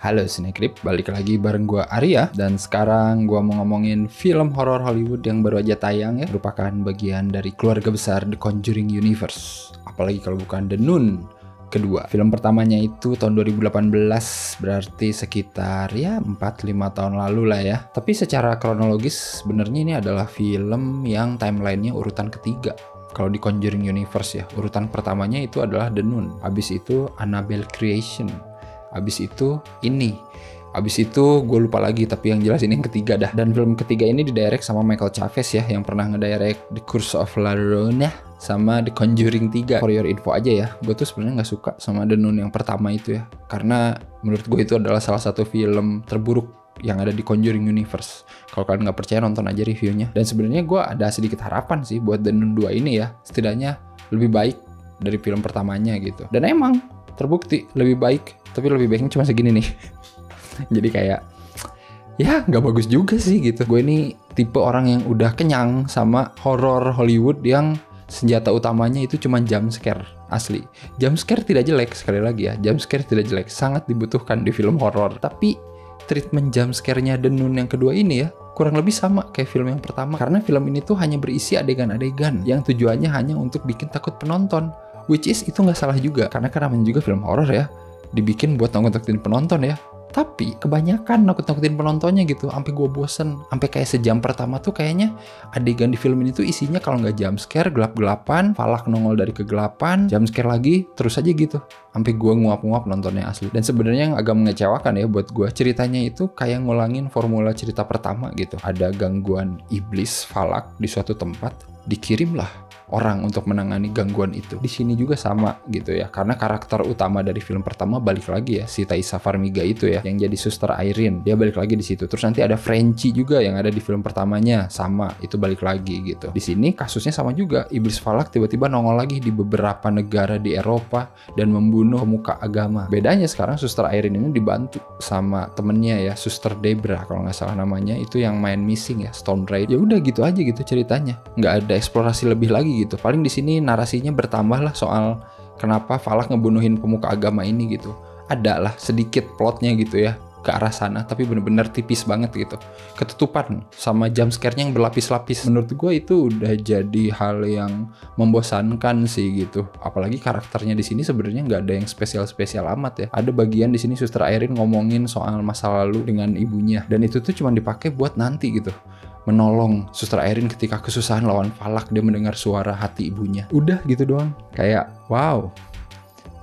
Halo Cinecrip, balik lagi bareng gua Arya. Dan sekarang gua mau ngomongin film horor Hollywood yang baru aja tayang ya. Merupakan bagian dari keluarga besar The Conjuring Universe. Apalagi kalau bukan The Nun kedua. Film pertamanya itu tahun 2018, berarti sekitar ya 4-5 tahun lalu lah ya. Tapi secara kronologis sebenarnya ini adalah film yang timelinenya urutan ketiga. Kalau di Conjuring Universe ya, urutan pertamanya itu adalah The Nun. Habis itu Annabelle Creation. Abis itu ini. Abis itu gue lupa lagi, tapi yang jelas ini yang ketiga dah. Dan film ketiga ini didirect sama Michael Chaves ya, yang pernah ngedirect The Curse of La Llorona sama The Conjuring 3. For your info aja ya, gue tuh sebenarnya nggak suka sama The Nun yang pertama itu ya, karena menurut gue itu adalah salah satu film terburuk yang ada di Conjuring Universe. Kalau kalian nggak percaya, nonton aja reviewnya. Dan sebenarnya gue ada sedikit harapan sih buat The Nun 2 ini ya, setidaknya lebih baik dari film pertamanya gitu. Dan emang terbukti lebih baik, tapi lebih baiknya cuma segini nih. Jadi kayak ya nggak bagus juga sih gitu. Gue ini tipe orang yang udah kenyang sama horor Hollywood yang senjata utamanya itu cuma jump scare. Asli, jump scare tidak jelek, sekali lagi ya, jump scare tidak jelek, sangat dibutuhkan di film horor. Tapi treatment jump scare-nya The Nun yang kedua ini ya kurang lebih sama kayak film yang pertama, karena film ini tuh hanya berisi adegan-adegan yang tujuannya hanya untuk bikin takut penonton. Which is itu nggak salah juga, karena namanya juga film horor ya, dibikin buat nakut-nakutin penonton ya. Tapi kebanyakan nakut-nakutin penontonnya gitu, sampai gue bosen. Sampai kayak sejam pertama tuh kayaknya adegan di film ini tuh isinya kalau nggak jump scare, gelap-gelapan, Falak nongol dari kegelapan, jump scare lagi, terus aja gitu. Sampai gue nguap-nguap nontonnya asli. Dan sebenarnya yang agak mengecewakan ya buat gue, ceritanya itu kayak ngulangin formula cerita pertama gitu. Ada gangguan iblis Falak di suatu tempat, dikirimlah orang untuk menangani gangguan itu. Di sini juga sama gitu ya, karena karakter utama dari film pertama balik lagi ya, si Taissa Farmiga itu ya, yang jadi Suster Irene, dia balik lagi di situ. Terus nanti ada Frenchie juga yang ada di film pertamanya, sama, itu balik lagi gitu. Di sini kasusnya sama juga, iblis Falak tiba-tiba nongol lagi di beberapa negara di Eropa dan membunuh pemuka agama. Bedanya sekarang Suster Irene ini dibantu sama temennya ya, Suster Debra kalau nggak salah namanya, itu yang main Missing ya, Stone Raid. Ya udah gitu aja gitu ceritanya, nggak ada eksplorasi lebih lagi gitu. Paling di sini narasinya bertambah lah soal kenapa Falak ngebunuhin pemuka agama ini gitu. Ada lah sedikit plotnya gitu ya ke arah sana, tapi bener-bener tipis banget gitu. Ketutupan sama jump scare-nya yang berlapis-lapis. Menurut gue itu udah jadi hal yang membosankan sih gitu. Apalagi karakternya di sini sebenarnya nggak ada yang spesial-spesial amat ya. Ada bagian di sini Suster Irene ngomongin soal masa lalu dengan ibunya, dan itu tuh cuma dipakai buat nanti gitu, menolong Suster Irene ketika kesusahan lawan Falak, dia mendengar suara hati ibunya. Udah gitu doang. Kayak wow,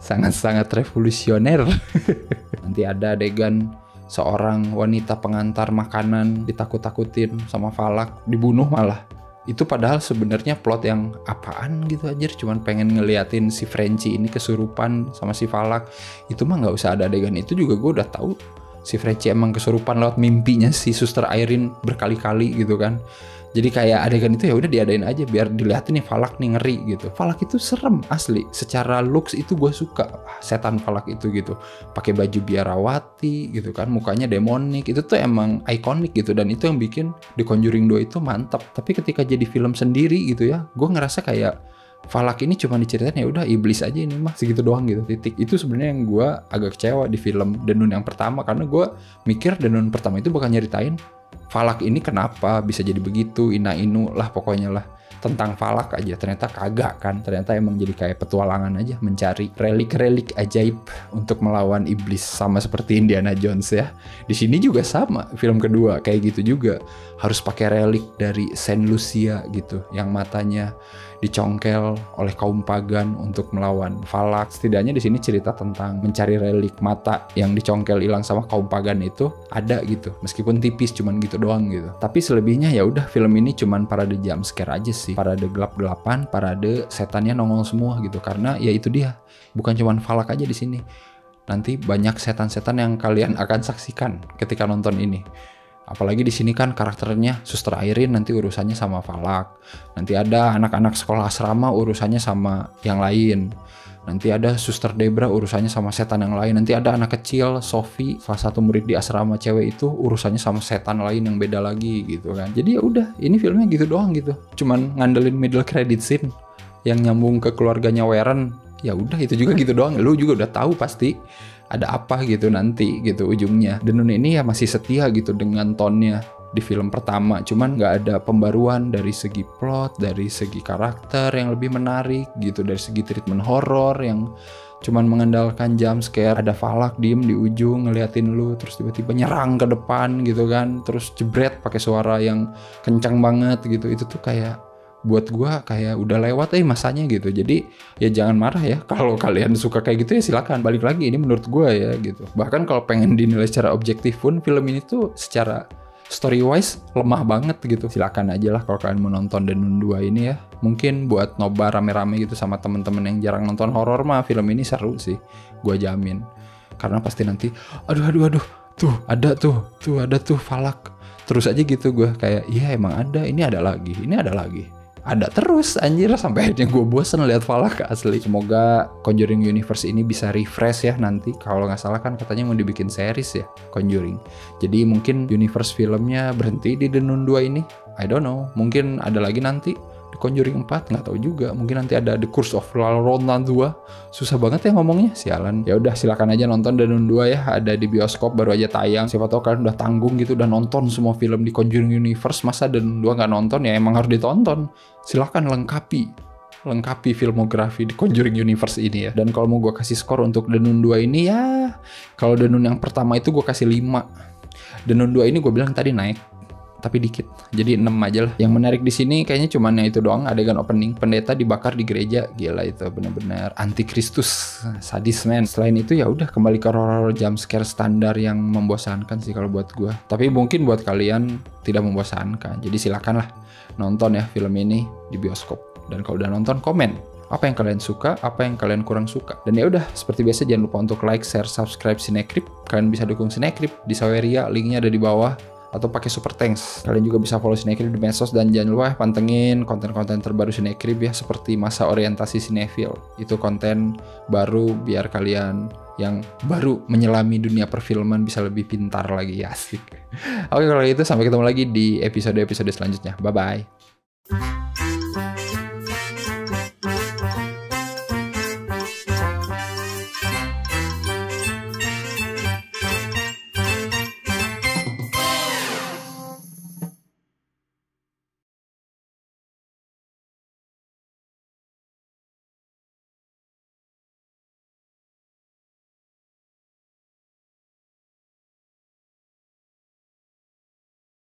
sangat-sangat revolusioner. Nanti ada adegan seorang wanita pengantar makanan ditakut-takutin sama Falak, dibunuh malah. Itu padahal sebenarnya plot yang apaan gitu aja, cuman pengen ngeliatin si Frenchie ini kesurupan sama si Falak. Itu mah nggak usah ada adegan itu juga, gue udah tahu si Frenchie emang kesurupan lewat mimpinya si Suster Irene berkali-kali gitu kan. Jadi kayak adegan itu ya udah diadain aja biar dilihatin nih Falak nih ngeri gitu. Falak itu serem asli. Secara looks itu gue suka setan Falak itu gitu. Pakai baju biarawati gitu kan, mukanya demonik. Itu tuh emang ikonik gitu, dan itu yang bikin The Conjuring 2 itu mantap. Tapi ketika jadi film sendiri gitu ya, gue ngerasa kayak Falak ini cuma diceritain ya udah iblis aja ini mah, segitu doang gitu, titik. Itu sebenarnya yang gue agak kecewa di film The Nun yang pertama, karena gue mikir The Nun pertama itu bakal nyeritain Falak ini kenapa bisa jadi begitu, ina-inu lah pokoknya lah tentang Falak aja. Ternyata kagak kan, ternyata emang jadi kayak petualangan aja mencari relik-relik ajaib untuk melawan iblis, sama seperti Indiana Jones ya. Di sini juga sama, film kedua kayak gitu juga, harus pakai relik dari Saint Lucia gitu, yang matanya dicongkel oleh kaum pagan untuk melawan Falak. Setidaknya di sini cerita tentang mencari relik mata yang dicongkel hilang sama kaum pagan itu ada gitu, meskipun tipis cuman gitu doang gitu. Tapi selebihnya ya udah, film ini cuman parade jump scare aja sih, parade gelap-gelapan, parade setannya nongol semua gitu. Karena ya itu dia, bukan cuman Falak aja di sini. Nanti banyak setan-setan yang kalian akan saksikan ketika nonton ini. Apalagi di sini kan karakternya Suster Irene nanti urusannya sama Falak. Nanti ada anak-anak sekolah asrama urusannya sama yang lain. Nanti ada Suster Debra urusannya sama setan yang lain. Nanti ada anak kecil Sophie, salah satu murid di asrama cewek itu, urusannya sama setan lain yang beda lagi gitu kan. Jadi ya udah, ini filmnya gitu doang gitu. Cuman ngandelin middle credit scene yang nyambung ke keluarganya Warren. Ya udah, itu juga gitu doang. Lu juga udah tahu pasti ada apa gitu nanti gitu ujungnya. The Nun ini ya masih setia gitu dengan tonnya di film pertama, cuman nggak ada pembaruan dari segi plot, dari segi karakter yang lebih menarik gitu, dari segi treatment horor yang cuman mengandalkan jump scare, ada Valak diem di ujung ngeliatin lu terus tiba-tiba nyerang ke depan gitu kan, terus jebret pakai suara yang kencang banget gitu. Itu tuh kayak buat gua kayak udah lewat masanya gitu. Jadi ya jangan marah ya kalau kalian suka kayak gitu, ya silakan. Balik lagi, ini menurut gua ya gitu. Bahkan kalau pengen dinilai secara objektif pun, film ini tuh secara story wise lemah banget gitu. Silakan aja lah kalau kalian mau nonton The Nun 2 ini ya. Mungkin buat nobar rame-rame gitu sama temen-temen yang jarang nonton horor mah, film ini seru sih, gua jamin. Karena pasti nanti aduh tuh ada tuh Valak terus aja gitu. Gua kayak iya emang ada, ini ada lagi ada terus anjir, sampai akhirnya gue bosen lihat Valak asli. Semoga Conjuring Universe ini bisa refresh ya nanti. Kalau nggak salah kan katanya mau dibikin series ya Conjuring. Jadi mungkin universe filmnya berhenti di The Nun 2 ini. I don't know. Mungkin ada lagi nanti The Conjuring 4, nggak tahu juga. Mungkin nanti ada The Curse of La Llorona 2. Susah banget ya ngomongnya, sialan. Ya udah silakan aja nonton The Nun 2 ya, ada di bioskop baru aja tayang. Siapa tahu kalian udah tanggung gitu, udah nonton semua film di Conjuring Universe, masa The Nun 2 nggak nonton? Ya emang harus ditonton. Silakan lengkapi filmografi di Conjuring Universe ini ya. Dan kalau mau gue kasih skor untuk The Nun 2 ini ya, kalau The Nun yang pertama itu gue kasih 5. The Nun 2 ini gue bilang tadi naik, tapi dikit, jadi 6 aja lah. Yang menarik di sini kayaknya cuman itu doang, adegan opening pendeta dibakar di gereja. Gila, itu bener-bener antikristus, sadis men. Selain itu ya udah kembali ke horror jump scare standar yang membosankan sih kalau buat gue. Tapi mungkin buat kalian tidak membosankan, jadi silakan lah nonton ya film ini di bioskop. Dan kalau udah nonton, komen apa yang kalian suka, apa yang kalian kurang suka. Dan ya udah, seperti biasa jangan lupa untuk like, share, subscribe Cinecrip. Kalian bisa dukung Cinecrip di Saweria, linknya ada di bawah, atau pakai super thanks. Kalian juga bisa follow Cinecrip di medsos, dan jangan lupa pantengin konten-konten terbaru Cinecrip ya, seperti masa orientasi sinefil. Itu konten baru biar kalian yang baru menyelami dunia perfilman bisa lebih pintar lagi, asik. Oke, kalau gitu sampai ketemu lagi di episode-episode selanjutnya. Bye-bye.